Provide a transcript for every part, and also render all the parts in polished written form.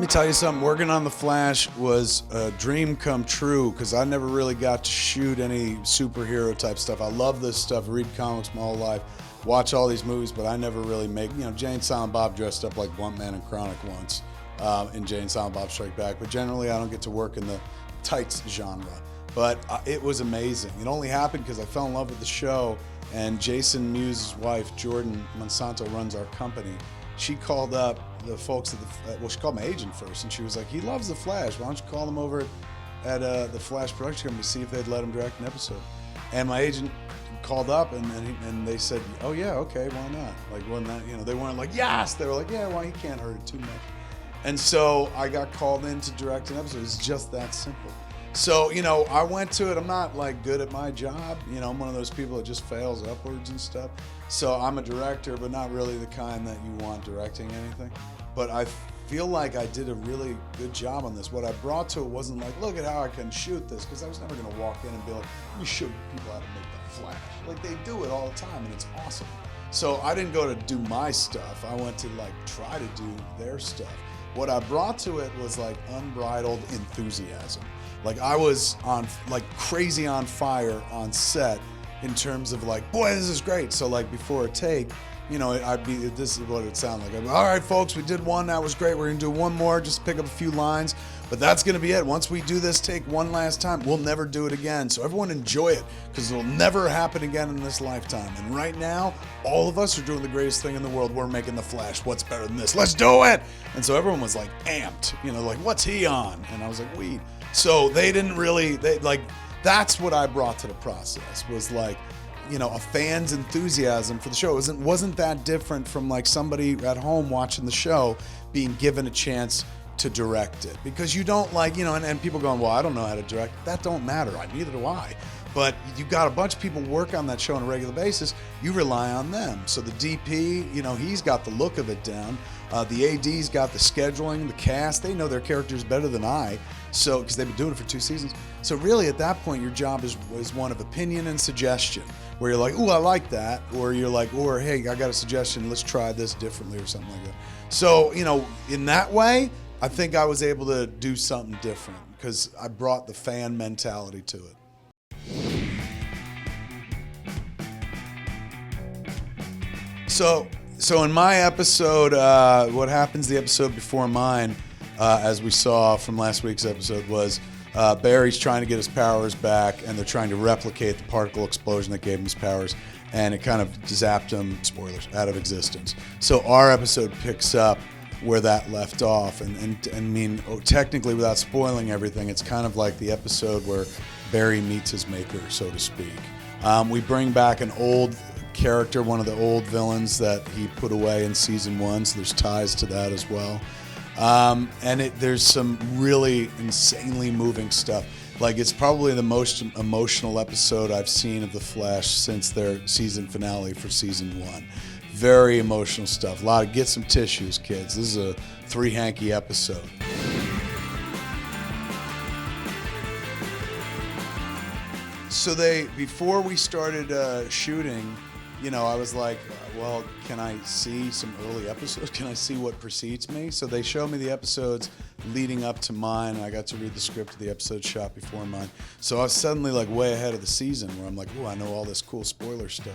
me tell you something. Working on The Flash was a dream come true because I never really got to shoot any superhero type stuff. I love this stuff, read comics my whole life, watch all these movies, but I never really make, Jay and Silent Bob dressed up like Blunt Man and Chronic once in Jay and Silent Bob Strike Back, but generally I don't get to work in the tights genre. But it was amazing. It only happened because I fell in love with the show, and Jason Mewes' wife, Jordan Monsanto, runs our company. She called up the folks at she called my agent first, and she was like, he loves The Flash. Why don't you call them over at the Flash production company to see if they'd let him direct an episode? And my agent called up, and they said, oh yeah, okay, why not? Like, wasn't that, they weren't like, yes! They were like, yeah, well, he can't hurt it too much. And so I got called in to direct an episode. It's just that simple. So, I went to it. I'm not like good at my job. I'm one of those people that just fails upwards and stuff. So I'm a director, but not really the kind that you want directing anything. But I feel like I did a really good job on this. What I brought to it wasn't like, look at how I can shoot this, because I was never going to walk in and be like, you show people how to make the Flash. Like, they do it all the time, and it's awesome. So I didn't go to do my stuff. I went to try to do their stuff. What I brought to it was unbridled enthusiasm. I was crazy on fire on set in terms of boy, this is great. So before a take, this is what it would sound like. All right, folks, we did one, that was great. We're gonna do one more, just pick up a few lines, but that's gonna be it. Once we do this take one last time, we'll never do it again. So everyone enjoy it, because it'll never happen again in this lifetime. And right now, all of us are doing the greatest thing in the world. We're making The Flash. What's better than this? Let's do it. And so everyone was amped, what's he on? And I was like, weed. So they didn't really, that's what I brought to the process, was a fan's enthusiasm for the show. It wasn't that different from somebody at home watching the show being given a chance to direct it. Because you don't and people going, well, I don't know how to direct. That don't matter, neither do I. But you've got a bunch of people work on that show on a regular basis. You rely on them. So the DP, he's got the look of it down. The AD's got the scheduling, the cast. They know their characters better than I. So, because they've been doing it for 2 seasons. So really at that point, your job is one of opinion and suggestion, where you're like, ooh, I like that. Or you're like, or hey, I got a suggestion. Let's try this differently or something like that. So, in that way, I think I was able to do something different because I brought the fan mentality to it. So in my episode, what happens the episode before mine, as we saw from last week's episode, was Barry's trying to get his powers back, and they're trying to replicate the particle explosion that gave him his powers, and it kind of zapped him, spoilers, out of existence. So our episode picks up where that left off, and technically, without spoiling everything, it's kind of like the episode where Barry meets his maker, so to speak. We bring back an old character, one of the old villains that he put away in season 1, so there's ties to that as well. And there's some really insanely moving stuff. It's probably the most emotional episode I've seen of The Flash since their season finale for season 1. Very emotional stuff. Get some tissues, kids. This is a 3-hanky episode. So before we started shooting, I was like, well, can I see some early episodes? Can I see what precedes me? So they showed me the episodes leading up to mine. I got to read the script of the episode shot before mine. So I was suddenly way ahead of the season, where I'm like, oh, I know all this cool spoiler stuff.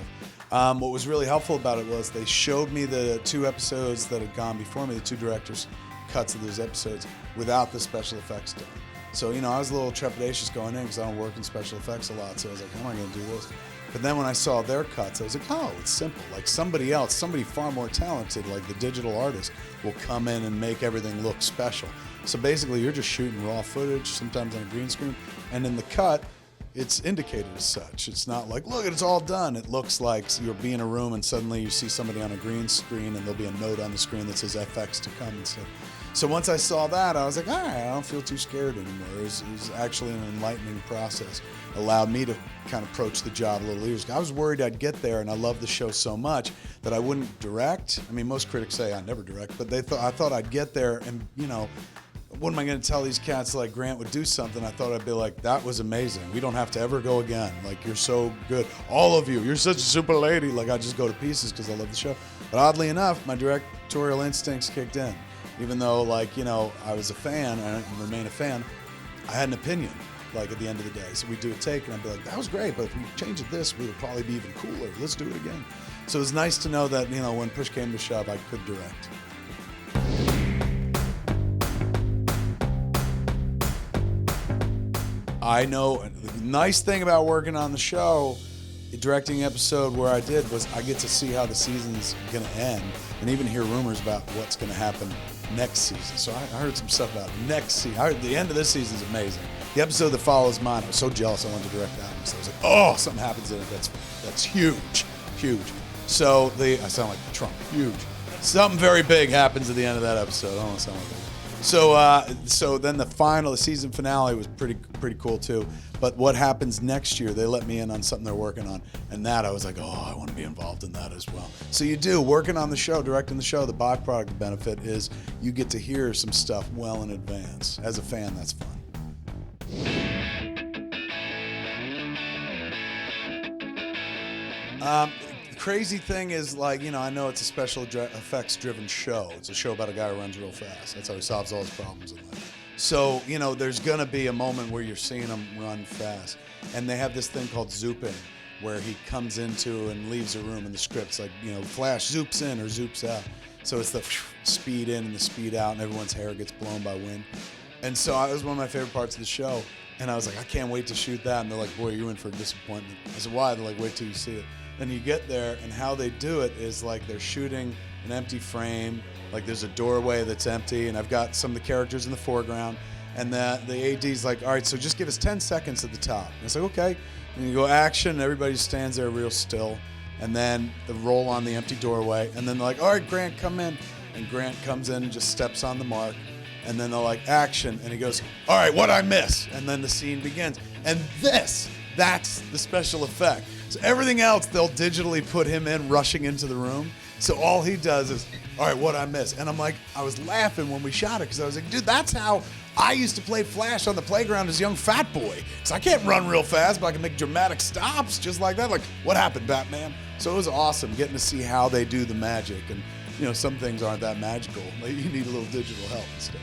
What was really helpful about it was they showed me the 2 episodes that had gone before me, the 2 directors' cuts of those episodes, without the special effects done. So, I was a little trepidatious going in because I don't work in special effects a lot. So I was like, how am I going to do this? But then when I saw their cuts, I was like, oh, it's simple. Somebody far more talented, like the digital artist, will come in and make everything look special. So basically, you're just shooting raw footage, sometimes on a green screen. And in the cut, it's indicated as such. It's not like, look, it's all done. It looks like you'll be in a room and suddenly you see somebody on a green screen and there'll be a note on the screen that says FX to come and stuff. So once I saw that, I was like, all right, I don't feel too scared anymore. It was actually an enlightening process. Allowed me to kind of approach the job a little easier. I was worried I'd get there, and I loved the show so much that I wouldn't direct. I mean, most critics say I never direct, but I thought I'd get there and, what am I going to tell these cats Grant would do something? I thought I'd be like, that was amazing. We don't have to ever go again. You're so good. All of you, you're such a super lady. I just go to pieces because I love the show. But oddly enough, my directorial instincts kicked in. even though, like, you know, I was a fan and I remain a fan, I had an opinion, like, at the end of the day. So we'd do a take and I'd be like, that was great, but if we changed it this, we would probably be even cooler. Let's do it again. So it was nice to know that, you know, when push came to shove, I could direct. I know the nice thing about working on the show, directing an episode where I did, was I get to see how the season's going to end and even hear rumors about what's going to happen next season. So I heard some stuff about next season. I heard the end of this season is amazing. The episode that follows mine, I was so jealous I wanted to direct that one. So I was like, oh, something happens in it that's huge, huge. So I sound like Trump, huge. Something very big happens at the end of that episode. I don't want to sound like that. So then the season finale was pretty cool too. But what happens next year, they let me in on something they're working on. And that I was like, oh, I want to be involved in that as well. So you do, working on the show, directing the show, the byproduct benefit is you get to hear some stuff well in advance. As a fan, that's fun. The crazy thing is, like, you know, I know it's a special effects driven show. It's a show about a guy who runs real fast. That's how he solves all his problems in life. So, you know, there's gonna be a moment where you're seeing him run fast. And they have this thing called zuping, where he comes into and leaves a room, and the script's like, you know, Flash zoops in or zoops out. So it's the speed in and the speed out, and everyone's hair gets blown by wind. And so that was one of my favorite parts of the show. And I was like, I can't wait to shoot that. And they're like, boy, you're in for a disappointment. I said, why? They're like, wait till you see it. Then you get there, and how they do it is like they're shooting an empty frame, like there's a doorway that's empty, and I've got some of the characters in the foreground, and the AD's like, all right, so just give us 10 seconds at the top. And it's like, okay. And you go action, and everybody stands there real still, and then the roll on the empty doorway, and then they're like, all right, Grant, come in. And Grant comes in and just steps on the mark, and then they're like, action, and he goes, all right, what'd I miss? And then the scene begins. And that's the special effect. So everything else, they'll digitally put him in rushing into the room. So all he does is, all right, what'd I miss? And I'm like, I was laughing when we shot it, because I was like, dude, that's how I used to play Flash on the playground as a young fat boy. So I can't run real fast, but I can make dramatic stops just like that. Like, what happened, Batman? So it was awesome getting to see how they do the magic. And, you know, some things aren't that magical. Like, you need a little digital help and stuff.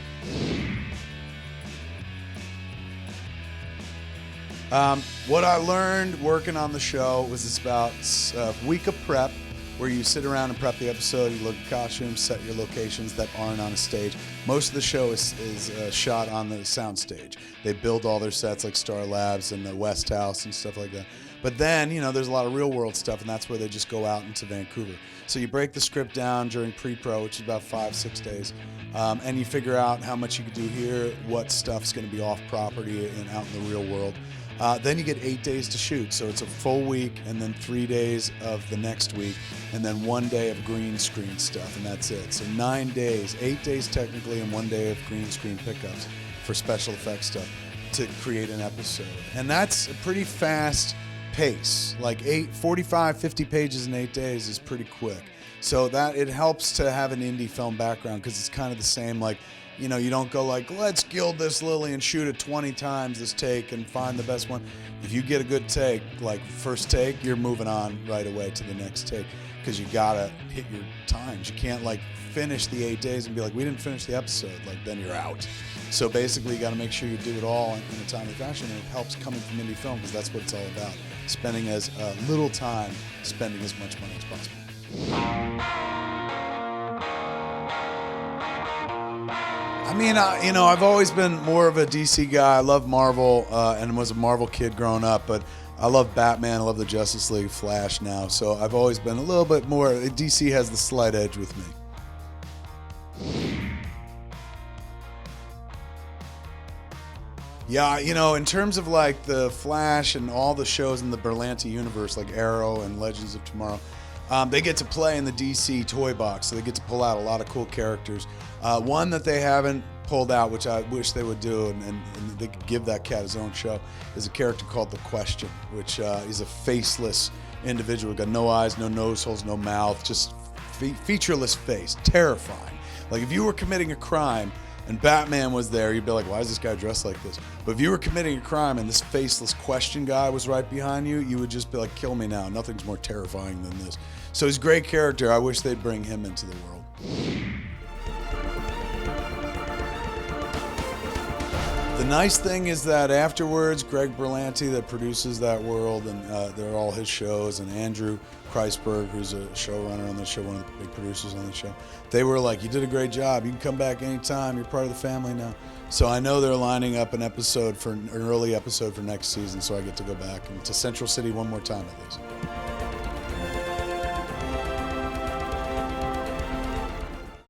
What I learned working on the show was it's about a week of prep where you sit around and prep the episode, you look at costumes, set your locations that aren't on a stage. Most of the show is shot on the sound stage. They build all their sets like Star Labs and the West House and stuff like that. But then, you know, there's a lot of real world stuff, and that's where they just go out into Vancouver. So you break the script down during pre-pro, which is about 5-6 days, and you figure out how much you can do here, what stuff's going to be off property and out in the real world. Then you get 8 days to shoot, so it's a full week, and then 3 days of the next week, and then 1 day of green screen stuff, and that's it. So 9 days, 8 days technically, and 1 day of green screen pickups for special effects stuff to create an episode. And that's a pretty fast pace. Like 45, 50 pages in 8 days is pretty quick. So that it helps to have an indie film background, because it's kind of the same, like, you know, you don't go like, let's gild this lily and shoot it 20 times this take and find the best one. If you get a good take, like first take, you're moving on right away to the next take, because you gotta hit your times. You can't like finish the 8 days and be like, we didn't finish the episode, like then you're out. So basically you gotta make sure you do it all in a timely fashion, and it helps coming from indie film, because that's what it's all about. Spending as little time, spending as much money as possible. I mean, you know, I've always been more of a DC guy. I love Marvel and was a Marvel kid growing up, but I love Batman. I love the Justice League, Flash now. So I've always been a little bit more, DC has the slight edge with me. Yeah, you know, in terms of like the Flash and all the shows in the Berlanti universe, like Arrow and Legends of Tomorrow, they get to play in the DC toy box, so they get to pull out a lot of cool characters. One that they haven't pulled out, which I wish they would do, and they could give that cat his own show, is a character called The Question, which is a faceless individual. Got no eyes, no nose holes, no mouth, just featureless face. Terrifying. Like if you were committing a crime and Batman was there, you'd be like, why is this guy dressed like this? But if you were committing a crime and this faceless Question guy was right behind you, you would just be like, kill me now. Nothing's more terrifying than this. So he's a great character. I wish they'd bring him into the world. nice thing is that afterwards, Greg Berlanti, that produces that world, and they're all his shows, and Andrew Kreisberg, who's a showrunner on the show, one of the big producers on the show, they were like, you did a great job. You can come back anytime. You're part of the family now. So I know they're lining up an early episode for next season, so I get to go back to Central City one more time at least.